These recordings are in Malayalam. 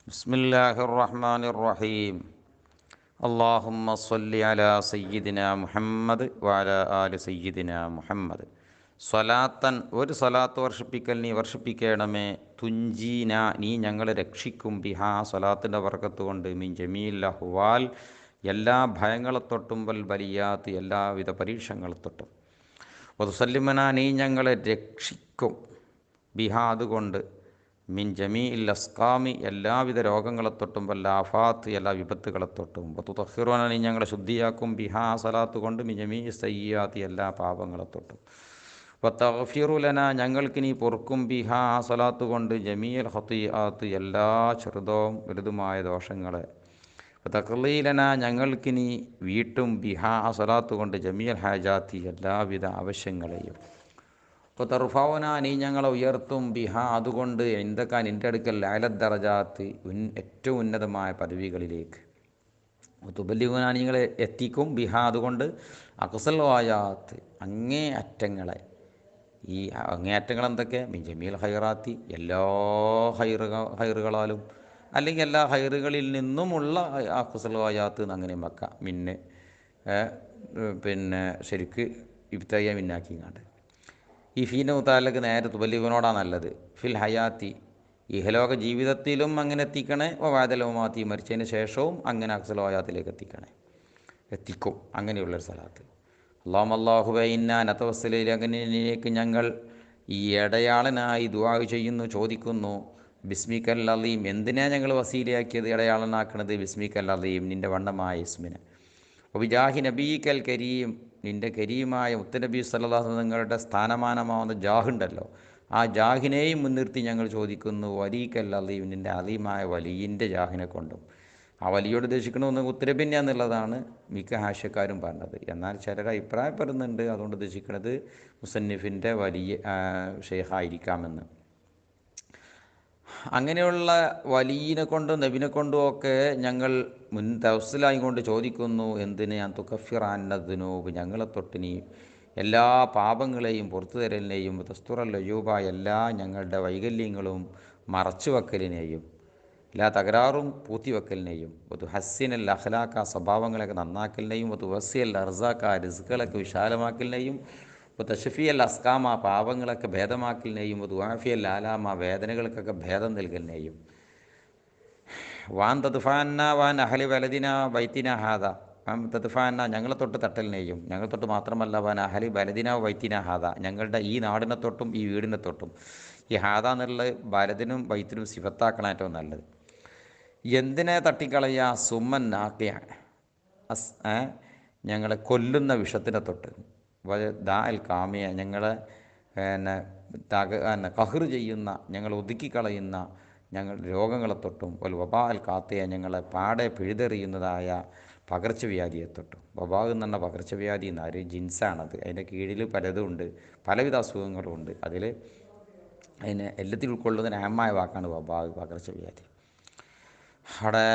ബിസ്മില്ലാഹിർ റഹ്മാനിർ റഹീം. അല്ലാഹുമ്മ സ്വല്ലി അലാ സയ്യിദിന മുഹമ്മദ് വഅലാ ആലി സയ്യിദിന മുഹമ്മദ്. സ്വലാത്തൻ, ഒരു സ്വലാത്ത് വർഷിപ്പിക്കൽ നീ വർഷിപ്പിക്കണമേ. തുഞ്ചീന, നീ ഞങ്ങളെ രക്ഷിക്കും. ബിഹാ, സ്വലാത്തിൻ്റെ ബർക്കത്ത് കൊണ്ട്. മിൻ ജമീൽ അഹ്വാൽ, എല്ലാ ഭയങ്ങളെ തൊട്ടും. വൽ ബലിയാത്ത്, എല്ലാവിധ പരീക്ഷങ്ങളെ തൊട്ടും. വതുസല്ലിമന, നീ ഞങ്ങളെ രക്ഷിക്കും. ബിഹാ, അതുകൊണ്ട്. മിൻ ജമീഇൽ അസ്കാമി, എല്ലാവിധ രോഗങ്ങളെ തൊട്ടും. വല്ല ആഫാത്ത്, എല്ലാ വിപത്തുകളെ തൊട്ടും. വതുതഹിറുന, നീ ഞങ്ങളെ ശുദ്ധിയാക്കും. ബിഹാ, സലാത്ത് കൊണ്ട്. മിൻ ജമീഇ സയ്യാത്ത്, എല്ലാ പാപങ്ങളെ തൊട്ടും. വതഗ്ഫിറുലന, ഞങ്ങൾക്ക് നീ പൊറുക്കും. ബിഹാ, സലാത്ത് കൊണ്ട്. ജമീഅൽ ഖതീആത്ത്, എല്ലാ ചെറുതവും വലുതുമായ ദോഷങ്ങളെ. വതഖ്ലീലന, ഞങ്ങൾക്ക് നീ വീട്ടും. ബിഹാ, സലാത്ത് കൊണ്ട്. ജമീഅൽ ഹാജാത്തി, എല്ലാവിധ ആവശ്യങ്ങളെയും. ഇപ്പോൾ തർഫൗന, നീ ഞങ്ങളെ ഉയർത്തും. ബിഹ, അതുകൊണ്ട്. എന്തൊക്കെ നിൻ്റെ അടുക്കൽ അയലദ്ദറജാത്ത്, ഏറ്റവും ഉന്നതമായ പദവികളിലേക്ക്. തുബല്ലിഗുന, നിങ്ങളെ എത്തിക്കും. ബിഹ, അതുകൊണ്ട്. അക്സൽ വായാത്ത്, അങ്ങേ അറ്റങ്ങളെ. ഈ അങ്ങേ അറ്റങ്ങൾ എന്തൊക്കെ? മിൻ ജമീൽ ഹൈറാത്തി, എല്ലാ ഹൈറുകളാലും, അല്ലെങ്കിൽ എല്ലാ ഹൈറുകളിൽ നിന്നുമുള്ള അക്സൽ വായാത്ത് അങ്ങനെ വെക്കാം. പിന്നെ ശരിക്ക് ഇബ്തയ്യ മിന്നാക്കിങ്ങാണ്ട്. ഈ ഫീന മുത്താലക്ക് നേരെ തുബല്ലിഗിനോടാണ് നല്ലത്. ഫിൽ ഹയാത്തി, ഇഹലോക ജീവിതത്തിലും അങ്ങനെ എത്തിക്കണേ. വാദലോമാത്തി, മരിച്ചതിന് ശേഷവും അങ്ങനെ അക്സലോയാത്തിലേക്ക് എത്തിക്കും. അങ്ങനെയുള്ളൊരു സ്ഥലത്ത്. അല്ലാഹുവേ ഇന്നാ നതവസ്സലു, അങ്ങനെയിലേക്ക് ഞങ്ങൾ ഈ ഇടയാളനായി ദുആ ചെയ്യുന്നു, ചോദിക്കുന്നു. ബിസ്മിക്കൽ അലീം, എന്തിനാ ഞങ്ങൾ വസീലയാക്കിയത്, ഇടയാളനാക്കണത്? ബിസ്മിക്കൽ അലീം, നിൻ്റെ വണ്ണമായ ഇസ്മിനെ. ഒബിജാഹി നബീക്കൽ കരീം, നിൻ്റെ കരീമായ മുത്തനബി സല്ലല്ലാഹു അലൈഹി വസല്ലം നിങ്ങളുടെ സ്ഥാനമാനമാവുന്ന ജാഹുണ്ടല്ലോ, ആ ജാഹിനെയും മുൻനിർത്തി ഞങ്ങൾ ചോദിക്കുന്നു. വലീക്കൽ അലീം, നിൻ്റെ അലീമായ വലിയിൻ്റെ ജാഹിനെ കൊണ്ടും. ആ വലിയോട് ഉദ്ദേശിക്കണമെന്ന് ഉത്തരബിന്യ എന്നുള്ളതാണ് മിക്ക ഹാഷ്യക്കാരും പറഞ്ഞത്. എന്നാൽ ചിലർ അഭിപ്രായപ്പെടുന്നുണ്ട് അതുകൊണ്ട് ഉദ്ദേശിക്കുന്നത് മുസന്നിഫിൻ്റെ വലിയ ഷെയ്ഖായിരിക്കാമെന്ന്. അങ്ങനെയുള്ള വലിയനെ കൊണ്ടും നബിനെ കൊണ്ടും ഒക്കെ ഞങ്ങൾ തവസ്സിലായി കൊണ്ട് ചോദിക്കുന്നു. എന്തിന്? ഞാൻ തുക്കഫിറാന്നദ്നൂബ്, ഞങ്ങളെ തൊട്ടിനി എല്ലാ പാപങ്ങളെയും പുറത്തു തരലിനെയും, തസ്തുറൽ അയൂബ, എല്ലാ ഞങ്ങളുടെ വൈകല്യങ്ങളും മറച്ചു വെക്കലിനെയും, എല്ലാ തകരാറും പൂത്തിവെക്കലിനെയും, ഒരു ഹസ്സിനൽ അഖ്ലാക്ക, സ്വഭാവങ്ങളൊക്കെ നന്നാക്കലിനെയും, ഒരു വസിയൽ അർസാക്ക, റിസ്കളൊക്കെ വിശാലമാക്കലിനെയും, തഷഫിയൽ അസ്കാമ, പാപങ്ങളൊക്കെ ഭേദമാക്കലിനെയും, ദുആഫിയൽ ആലാമ, വേദനകൾക്കൊക്കെ ഭേദം നൽകലിനെയും, വാൻ തദ്ഫാന്ന വാൻ അഹലി വലദിന വൈത്തിന ഹാദ, തദ്ഫാന്ന, ഞങ്ങളെ തൊട്ട് തട്ടലിനെയും, ഞങ്ങൾ തൊട്ട് മാത്രമല്ല, വാൻ അഹലി വലദിന വൈത്തിന ഹാദ, ഞങ്ങളുടെ ഈ നാടിനെ തൊട്ടും ഈ വീടിനെ തൊട്ടും. ഈ ഹാദ എന്നുള്ളത് വലദിനും വൈത്തിനും സിഫത്താക്കണം ഏറ്റവും നല്ലത്. എന്തിനെ തട്ടിക്കളയുക? സുമ്മൻ നാക്കിയ, ഞങ്ങളെ കൊല്ലുന്ന വിഷത്തിനെ തൊട്ട്. ദാ അൽ കാമിയ, ഞങ്ങളെ കഹ്റ് ചെയ്യുന്ന, ഞങ്ങൾ ഒതുക്കിക്കളയുന്ന ഞങ്ങൾ രോഗങ്ങളെ തൊട്ടും. വബാ അൽ കാത്തിയ, ഞങ്ങളെ പാടെ പിഴുതെറിയുന്നതായ പകർച്ചവ്യാധിയെ തൊട്ടും. വബാ എന്ന് പറഞ്ഞ പകർച്ചവ്യാധി എന്നൊരു ജിൻസാണത്. അതിൻ്റെ കീഴിൽ പലതും ഉണ്ട്, പലവിധ അസുഖങ്ങളും ഉണ്ട്. അതിനെ എല്ലാത്തിലും ഉൾക്കൊള്ളുന്ന ആമായ വാക്കാണ് വബാ, പകർച്ചവ്യാധി. അവിടെ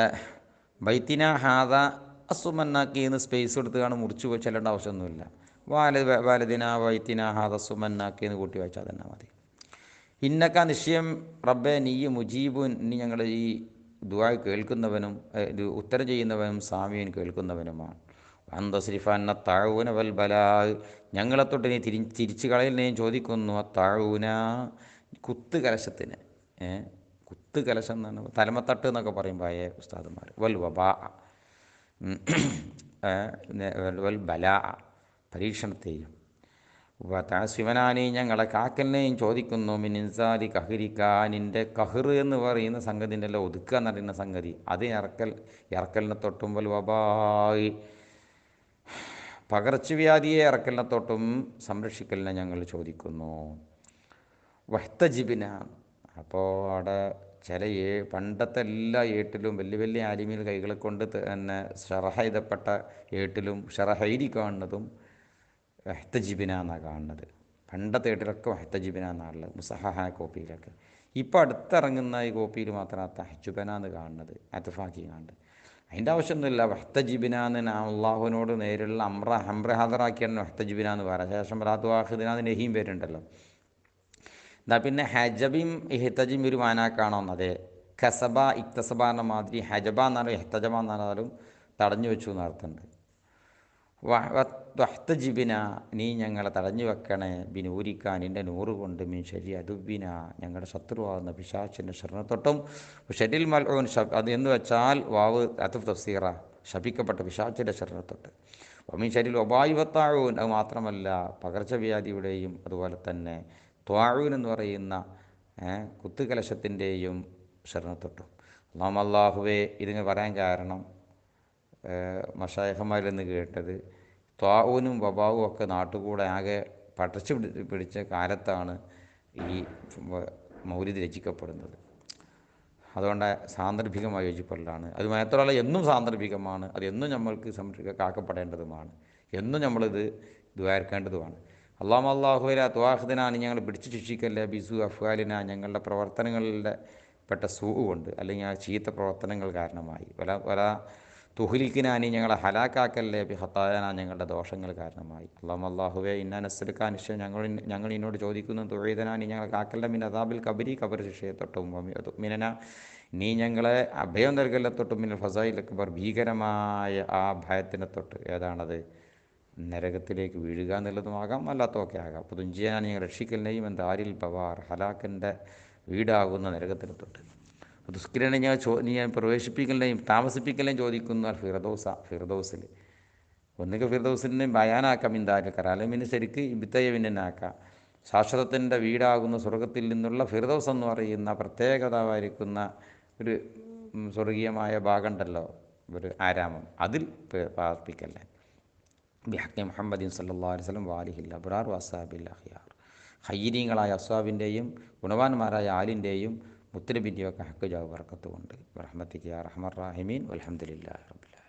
ബൈത്തിന ഹാദ അസുമന്നാക്കിന്ന് സ്പേസ് എടുത്തുകാണ് മുറിച്ച് ചെല്ലേണ്ട ആവശ്യമൊന്നുമില്ല. വാലദിന വൈത്തിന ഹാദ സുമന്നാക്കിന്ന് കൂട്ടി വായിച്ചാൽ തന്നെ മതി. ഇന്നക്ക, നിശ്ചയം റബ്ബെ നീ മുജീബുൻ, നീ ഞങ്ങളുടെ ഈ ദുആ കേൾക്കുന്നവനും ഉത്തരം ചെയ്യുന്നവനും സാമിയൻ കേൾക്കുന്നവനുമാണ്. അന്തസ്രിഫന്ന താഴൂന വൽ ബലാ, ഞങ്ങളെ തൊട്ട് നീ തിരിച്ചു കളയലിനെയും ചോദിക്കുന്നു. ആ താഴൂന, കുത്തുകലശത്തിന്, കുത്തുകലശം എന്നാണ് തലമത്തട്ട് എന്നൊക്കെ പറയും പഴയ ഉസ്താദുമാർ. വൽ വബാ, വൽ ബലാ, പരീക്ഷണത്തെയും. ശിവനാനി, ഞങ്ങളെ കാക്കലിനെയും ചോദിക്കുന്നു. മിൻ ഇൻസാലി കഹ്രിക്ക, നിൻ്റെ കഹ്റ് എന്ന് പറയുന്ന സംഗതിൻ്റെ എല്ലാം ഒതുക്കുക എന്ന് പറയുന്ന സംഗതി, അത് ഇറക്കലിനെ തൊട്ടും. വൽ വബായി, പകർച്ചവ്യാധിയെ ഇറക്കലിനെ തൊട്ടും സംരക്ഷിക്കലിനെ ഞങ്ങൾ ചോദിക്കുന്നു. വഹ്തജിബിന, അപ്പോൾ അവിടെ ചില പണ്ടത്തെ എല്ലാ ഏട്ടിലും വലിയ വലിയ ആലിമീൽ കൈകളെ കൊണ്ട് തന്നെ ഷറഹ എഴുതപ്പെട്ട ഏട്ടിലും ഷറഹൈരി കാണുന്നതും വഹ്തജിബിന എന്നാണ് കാണുന്നത്. പണ്ടത്തെ ഏട്ടിലൊക്കെ വഹ്തജിബിന എന്നാണുള്ളത്, മുസഹഹ കോപ്പിയിലൊക്കെ. ഇപ്പോൾ അടുത്തിറങ്ങുന്ന ഈ കോപ്പിയിൽ മാത്രമാണ് തഹജുബന എന്ന് കാണുന്നത്, അത്ഫാക്കി കാണുന്നത്. അതിൻ്റെ ആവശ്യമൊന്നുമില്ല. വഹ്തജിബിന എന്ന് അള്ളാഹുവിനോട് നേരിലുള്ള ഹംറ ഹാദറാക്കിയാണ് വഹ്തജിബിന എന്ന് പറയാം. ശേഷം റാത്തുവാഹിദിന എന്ന് നെഹിയും പേരുണ്ടല്ലോ. എന്നാൽ പിന്നെ ഹജബിം ഇഹ്തജിം ഒരു മാനാക്കാണോന്ന്? അതെ. കസബ ഇക്തസബ എന്ന മാതിരി ഹജബ എന്നാലും എഹ്തജബ എന്നാലും തടഞ്ഞു വെച്ചു എന്നർത്ഥമുണ്ട്. വഹ്തജിബിന നീ ഞങ്ങളെ തടഞ്ഞു വെക്കണേ ബിനൂരിക്ക നിൻ്റെ നൂറ് കൊണ്ട് മീൻ ശരി അതുബിന ഞങ്ങളുടെ ശത്രുവാകുന്ന പിശാച്ചിൻ്റെ ശരണത്തൊട്ടും ഷെരിൽ മൽഊൻ അത് എന്ന് വെച്ചാൽ വാവ് അത്തുഫ് തഫ്സീറ ശപിക്കപ്പെട്ട പിശാച്ചിൻ്റെ ശരണത്തൊട്ട്. മീൻ ശരിൽ ഒബായുവത്താഴൂൻ അത് മാത്രമല്ല പകർച്ചവ്യാധിയുടെയും അതുപോലെ തന്നെ ത്വാഴൂൻ എന്ന് പറയുന്ന കുത്തുകലശത്തിൻ്റെയും ശരണത്തൊട്ടും. അല്ലാഹുവേ ഇതിന് പറയാൻ കാരണം മശായിഖന്മാരിൽ നിന്ന് കേട്ടത് ത്വാഊനും വബാവും ഒക്കെ നാട്ടുകൂടെ ആകെ പടച്ചു പിടിച്ച കാലത്താണ് ഈ മൗലിദ് രചിക്കപ്പെടുന്നത്. അതുകൊണ്ട് സാന്ദർഭികമായ യോജിപ്പല്ലാണ്. അത് മാത്രമല്ല എന്നും സാന്ദർഭികമാണ്. അത് എന്നും നമ്മൾക്ക് കാക്കപ്പെടേണ്ടതുമാണ്. എന്നും നമ്മളിത് ദ്വാരക്കേണ്ടതുമാണ്. അല്ലാഹുവില ത്വാഹിദിനാണ് ഞങ്ങൾ പിടിച്ചു ശിക്ഷിക്കല്ലേ ബിസു അഫ്വാലിന ഞങ്ങളുടെ പ്രവർത്തനങ്ങളിലെ പെട്ട സൂ കൊണ്ട് അല്ലെങ്കിൽ ആ ചീത്ത പ്രവർത്തനങ്ങൾ കാരണമായി വല തുഹ്ലിക്കിനാനി ഞങ്ങളെ ഹലാക്കാക്കല്ലേ ബി ഹത്തായന ഞങ്ങളുടെ ദോഷങ്ങൾ കാരണമായി. അല്ലാഹുവേ ഇന്നാ നസ്ലുക്കാ നിശ്ചയം ഞങ്ങൾ എന്നോട് ചോദിക്കുന്നു തുഴീതനാനി ഞങ്ങളെ കാക്കല്ല മിൻ അദാബിൽ കബരി കബർ ശിക്ഷയെ തൊട്ടും മിനന നീ ഞങ്ങളെ അഭയം നൽകല്ല തൊട്ടും മിനൽ ഫസായിൽ അക്ബർ ഭീകരമായ ആ ഭയത്തിനെ തൊട്ട്. ഏതാണത്? നരകത്തിലേക്ക് വീഴുക എന്നുള്ളതുമാകാം, അല്ലാത്തതൊക്കെ ആകാം. അപ്പോൾ തുഞ്ചിയാൻ ഞങ്ങൾ രക്ഷിക്കലിനെയും എന്താരിൽ ബവാർ ഹലാക്കിൻ്റെ വീടാകുന്ന നരകത്തിനെ തൊട്ട്. ദുസ്കിരനെ ഞാൻ പ്രവേശിപ്പിക്കലിനെയും താമസിപ്പിക്കലിനെയും ചോദിക്കുന്നു ഫിർദൗസിൽ. ഒന്നുകിൽ ഫിർദൗസിനെ ബയാനാക്കാം ഇന്താക്കറ അല്ലെങ്കിൽ ശരിക്ക് ഇബിത്തയവിനാക്കാം. ശാശ്വതത്തിൻ്റെ വീടാകുന്ന സ്വർഗത്തിൽ നിന്നുള്ള ഫിർദൗസ് എന്ന് പറയുന്ന പ്രത്യേകതമായിരിക്കുന്ന ഒരു സ്വർഗീയമായ ഭാഗമുണ്ടല്ലോ, ഒരു ആരാമം, അതിൽ പാർപ്പിക്കല്ലേ. ബിഹഖി മുഹമ്മദീൻ സല്ലല്ലാഹു അലൈഹി വസല്ലം വാലിഹിൽ അബ്റാർ വഅസ്ഹാബിൽ അഖ്യാർ. ഖയ്യിരീങ്ങളായ അസ്വാബിൻ്റെയും ഗുണവാന്മാരായ ആലിൻ്റെയും മുത്തനബിൻ്റെയൊക്കെ ഹക്ക് ജാവ് ബർക്കത്ത് കൊണ്ട് റഹ്മത്തിക്ക് യാ റഹ്മർ റഹീമീൻ വൽഹംദുലില്ലാഹി റബ്ബിൽ ആലമീൻ.